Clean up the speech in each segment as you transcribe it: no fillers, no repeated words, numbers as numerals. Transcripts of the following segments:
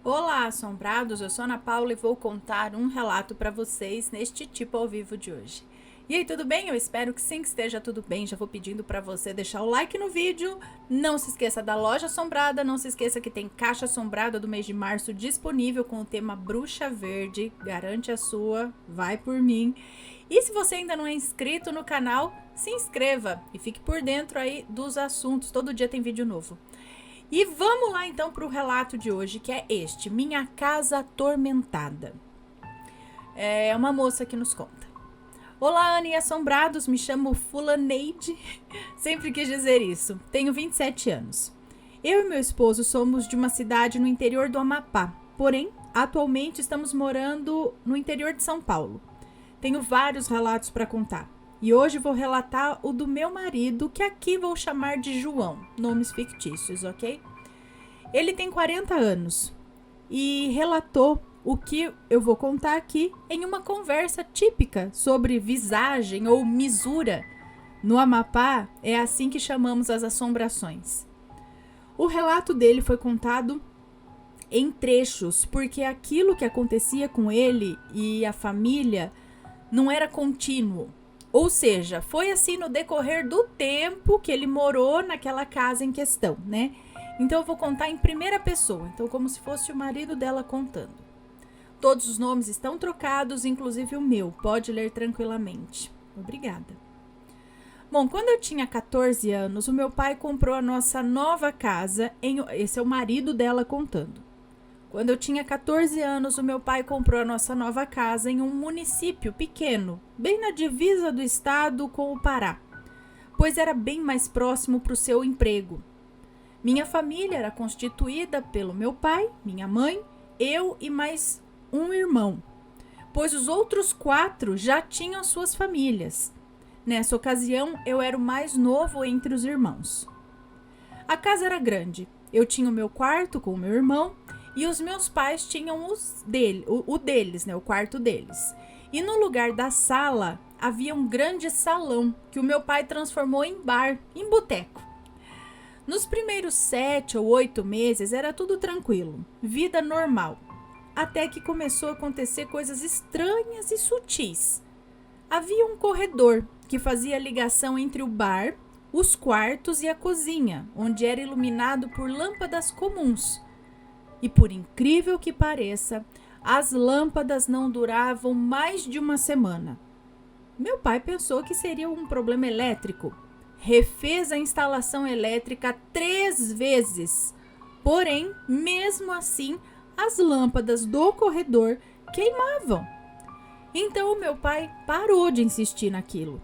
Olá, assombrados! Eu sou Ana Paula e vou contar um relato para vocês neste tipo ao vivo de hoje. E aí, tudo bem? Eu espero que sim, que esteja tudo bem. Já vou pedindo para você deixar o like no vídeo. Não se esqueça da loja assombrada. Não se esqueça que tem caixa assombrada do mês de março disponível com o tema Bruxa Verde. Garante a sua, vai por mim. E se você ainda não é inscrito no canal, se inscreva e fique por dentro aí dos assuntos. Todo dia tem vídeo novo. E vamos lá então para o relato de hoje, que é este: Minha Casa Atormentada. É uma moça que nos conta. Olá, Ana e assombrados, me chamo Fulaneide. Sempre quis dizer isso. Tenho 27 anos. Eu e meu esposo somos de uma cidade no interior do Amapá. Porém, atualmente estamos morando no interior de São Paulo. Tenho vários relatos para contar. E hoje vou relatar o do meu marido, que aqui vou chamar de João. Nomes fictícios, ok? Ele tem 40 anos e relatou o que eu vou contar aqui em uma conversa típica sobre visagem ou misura. No Amapá, é assim que chamamos as assombrações. O relato dele foi contado em trechos, porque aquilo que acontecia com ele e a família não era contínuo. Ou seja, foi assim no decorrer do tempo que ele morou naquela casa em questão, né? Então eu vou contar em primeira pessoa, então como se fosse o marido dela contando. Todos os nomes estão trocados, inclusive o meu, pode ler tranquilamente. Obrigada. Bom, quando eu tinha 14 anos, o meu pai comprou a nossa nova casa, esse é o marido dela contando. Quando eu tinha 14 anos, o meu pai comprou a nossa nova casa em um município pequeno, bem na divisa do estado com o Pará, pois era bem mais próximo para o seu emprego. Minha família era constituída pelo meu pai, minha mãe, eu e mais um irmão, pois os outros 4 já tinham suas famílias. Nessa ocasião, eu era o mais novo entre os irmãos. A casa era grande. Eu tinha o meu quarto com o meu irmão, e os meus pais tinham o deles, né, o quarto deles. E no lugar da sala havia um grande salão que o meu pai transformou em bar, em boteco. Nos primeiros 7 ou 8 meses era tudo tranquilo, vida normal. Até que começou a acontecer coisas estranhas e sutis. Havia um corredor que fazia ligação entre o bar, os quartos e a cozinha, onde era iluminado por lâmpadas comuns. E por incrível que pareça, as lâmpadas não duravam mais de uma semana. Meu pai pensou que seria um problema elétrico. Refez a instalação elétrica 3 vezes. Porém, mesmo assim, as lâmpadas do corredor queimavam. Então, meu pai parou de insistir naquilo.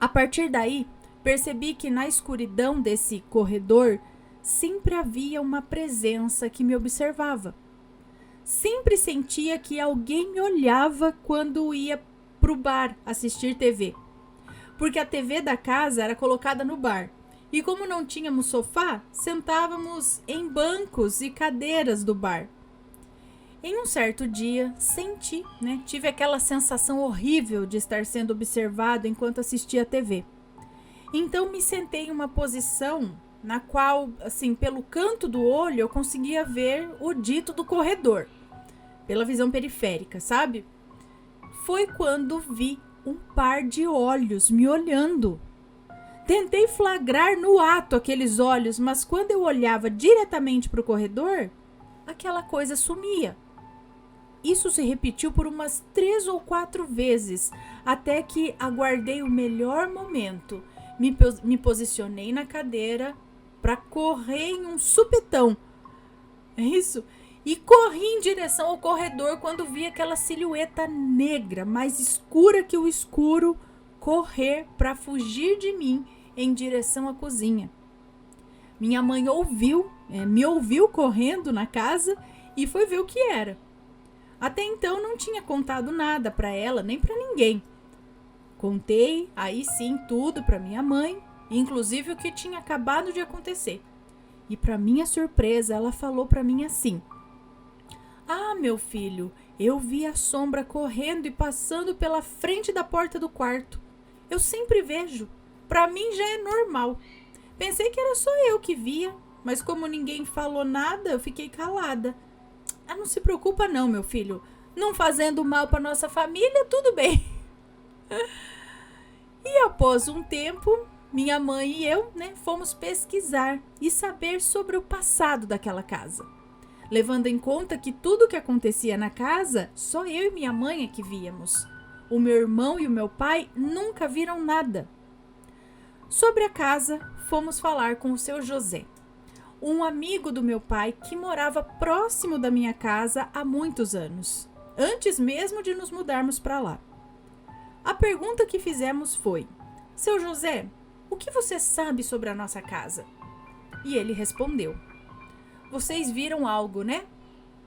A partir daí, percebi que na escuridão desse corredor sempre havia uma presença que me observava. Sempre sentia que alguém me olhava quando ia pro bar assistir TV. Porque a TV da casa era colocada no bar. E como não tínhamos sofá, sentávamos em bancos e cadeiras do bar. Em um certo dia, tive aquela sensação horrível de estar sendo observado enquanto assistia a TV. Então me sentei em uma posição na qual, assim, pelo canto do olho, eu conseguia ver o dito do corredor, pela visão periférica, sabe? Foi quando vi um par de olhos me olhando. Tentei flagrar no ato aqueles olhos, mas quando eu olhava diretamente para o corredor, aquela coisa sumia. Isso se repetiu por umas 3 ou 4 vezes, até que aguardei o melhor momento. Me posicionei na cadeira para correr em um supetão. É isso? E corri em direção ao corredor quando vi aquela silhueta negra, mais escura que o escuro, correr para fugir de mim em direção à cozinha. Minha mãe me ouviu correndo na casa e foi ver o que era. Até então não tinha contado nada para ela nem para ninguém. Contei, aí sim, tudo para minha mãe, inclusive o que tinha acabado de acontecer. E para minha surpresa, ela falou para mim assim: "Ah, meu filho, eu vi a sombra correndo e passando pela frente da porta do quarto. Eu sempre vejo. Para mim já é normal. Pensei que era só eu que via, mas como ninguém falou nada, eu fiquei calada. Ah, não se preocupa não, meu filho. Não fazendo mal para nossa família, tudo bem. E após um tempo, minha mãe e eu, fomos pesquisar e saber sobre o passado daquela casa. Levando em conta que tudo que acontecia na casa, só eu e minha mãe é que víamos. O meu irmão e o meu pai nunca viram nada. Sobre a casa, fomos falar com o seu José, um amigo do meu pai que morava próximo da minha casa há muitos anos, antes mesmo de nos mudarmos para lá. A pergunta que fizemos foi: seu José, o que você sabe sobre a nossa casa? E ele respondeu: vocês viram algo, né?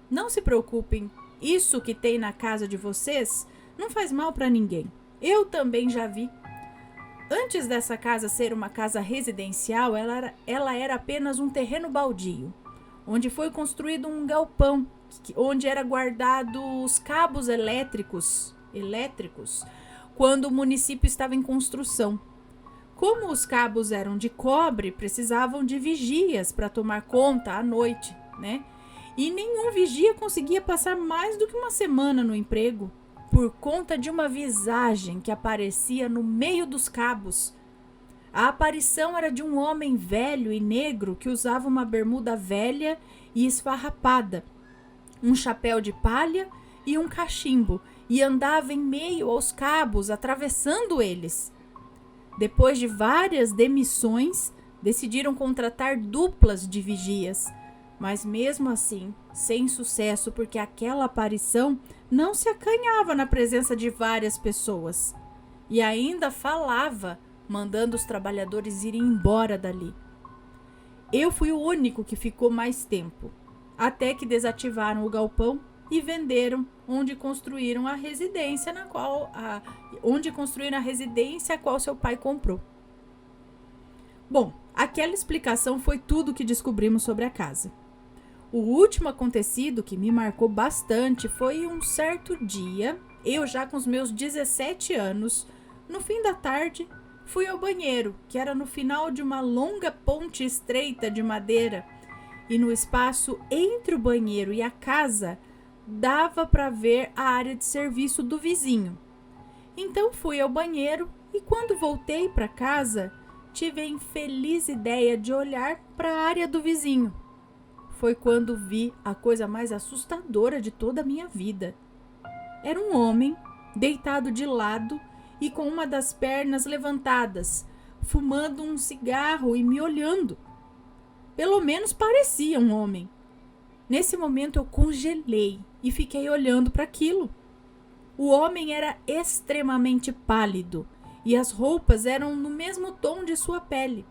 Não se preocupem, isso que tem na casa de vocês não faz mal para ninguém. Eu também já vi. Antes dessa casa ser uma casa residencial, ela era apenas um terreno baldio, onde foi construído um galpão, onde era guardado os cabos elétricos, quando o município estava em construção. Como os cabos eram de cobre, precisavam de vigias para tomar conta à noite, E nenhum vigia conseguia passar mais do que uma semana no emprego, por conta de uma visagem que aparecia no meio dos cabos. A aparição era de um homem velho e negro que usava uma bermuda velha e esfarrapada, um chapéu de palha e um cachimbo, e andava em meio aos cabos, atravessando eles. Depois de várias demissões, decidiram contratar duplas de vigias, mas mesmo assim, sem sucesso, porque aquela aparição não se acanhava na presença de várias pessoas e ainda falava, mandando os trabalhadores irem embora dali. Eu fui o único que ficou mais tempo, até que desativaram o galpão e venderam onde construíram a residência a qual seu pai comprou. Bom, aquela explicação foi tudo que descobrimos sobre a casa. O último acontecido que me marcou bastante foi um certo dia, eu já com os meus 17 anos, no fim da tarde, fui ao banheiro, que era no final de uma longa ponte estreita de madeira, e no espaço entre o banheiro e a casa dava para ver a área de serviço do vizinho. Então fui ao banheiro e quando voltei para casa, tive a infeliz ideia de olhar para a área do vizinho. Foi quando vi a coisa mais assustadora de toda a minha vida. Era um homem deitado de lado e com uma das pernas levantadas, fumando um cigarro e me olhando. Pelo menos parecia um homem. Nesse momento eu congelei e fiquei olhando para aquilo. O homem era extremamente pálido e as roupas eram no mesmo tom de sua pele.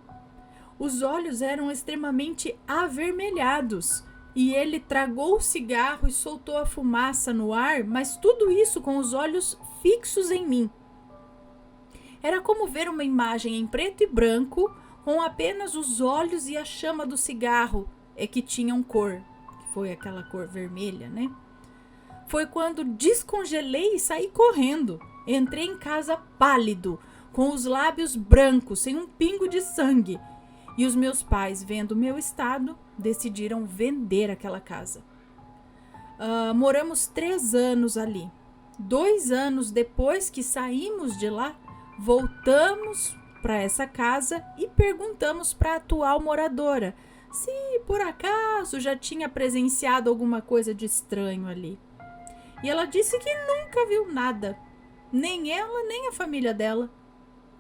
Os olhos eram extremamente avermelhados e ele tragou o cigarro e soltou a fumaça no ar, mas tudo isso com os olhos fixos em mim. Era como ver uma imagem em preto e branco com apenas os olhos e a chama do cigarro que tinham cor, que foi aquela cor vermelha, Foi quando descongelei e saí correndo. Entrei em casa pálido, com os lábios brancos, sem um pingo de sangue. E os meus pais, vendo o meu estado, decidiram vender aquela casa. Moramos 3 anos ali. 2 anos depois que saímos de lá, voltamos para essa casa e perguntamos para a atual moradora se por acaso já tinha presenciado alguma coisa de estranho ali. E ela disse que nunca viu nada, nem ela nem a família dela.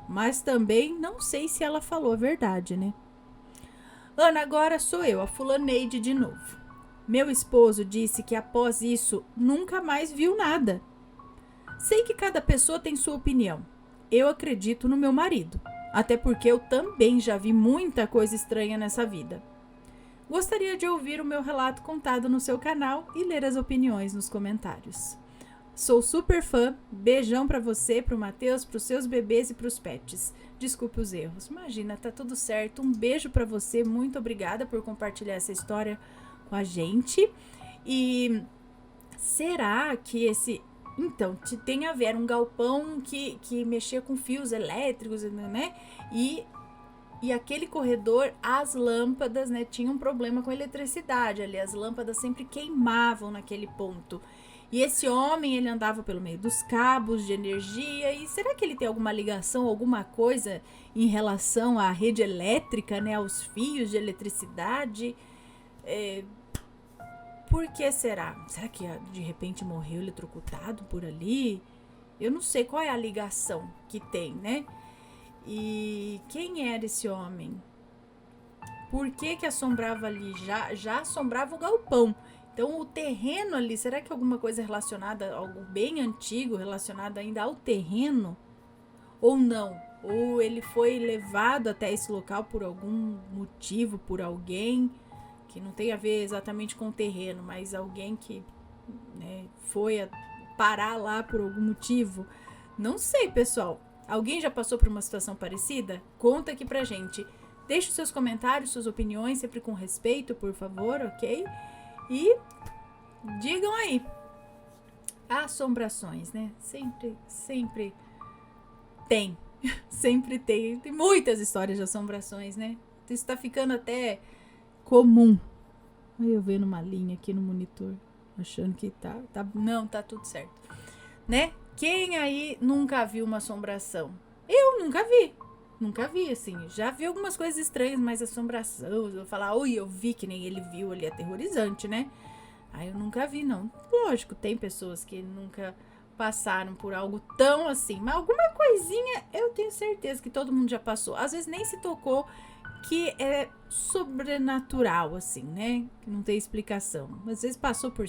Mas também não sei se ela falou a verdade, Ana, agora sou eu, a fulaneide de novo. Meu esposo disse que após isso nunca mais viu nada. Sei que cada pessoa tem sua opinião. Eu acredito no meu marido, até porque eu também já vi muita coisa estranha nessa vida. Gostaria de ouvir o meu relato contado no seu canal e ler as opiniões nos comentários. Sou super fã, beijão pra você, pro Matheus, pros seus bebês e pros pets. Desculpe os erros. Imagina, tá tudo certo. Um beijo pra você, muito obrigada por compartilhar essa história com a gente. E será que esse... Então, tem a ver um galpão que mexia com fios elétricos, E E aquele corredor, as lâmpadas, né, tinham um problema com eletricidade ali, as lâmpadas sempre queimavam naquele ponto. E esse homem, ele andava pelo meio dos cabos de energia, e será que ele tem alguma ligação, alguma coisa em relação à rede elétrica, né, aos fios de eletricidade? Por que será? Será que de repente morreu eletrocutado por ali? Eu não sei qual é a ligação que tem, né? E quem era esse homem? Por que assombrava ali? Já assombrava o galpão. Então o terreno ali, será que alguma coisa relacionada, algo bem antigo, relacionado ainda ao terreno? Ou não? Ou ele foi levado até esse local por algum motivo, por alguém que não tem a ver exatamente com o terreno, mas alguém que, né, foi parar lá por algum motivo? Não sei, pessoal. Alguém já passou por uma situação parecida? Conta aqui pra gente. Deixe seus comentários, suas opiniões, sempre com respeito, por favor, ok? E digam aí. Assombrações, né? Sempre tem. Sempre tem. Tem muitas histórias de assombrações, né? Isso tá ficando até comum. Eu vendo uma linha aqui no monitor, achando que não, tá tudo certo, né? Quem aí nunca viu uma assombração? Eu nunca vi, assim, já vi algumas coisas estranhas, mas assombração, eu vou falar, oi, eu vi, que nem ele viu ali, aterrorizante, né? Aí eu nunca vi, não. Lógico, tem pessoas que nunca passaram por algo tão assim, mas alguma coisinha eu tenho certeza que todo mundo já passou. Às vezes nem se tocou que é sobrenatural, assim, né? Que não tem explicação. Às vezes passou por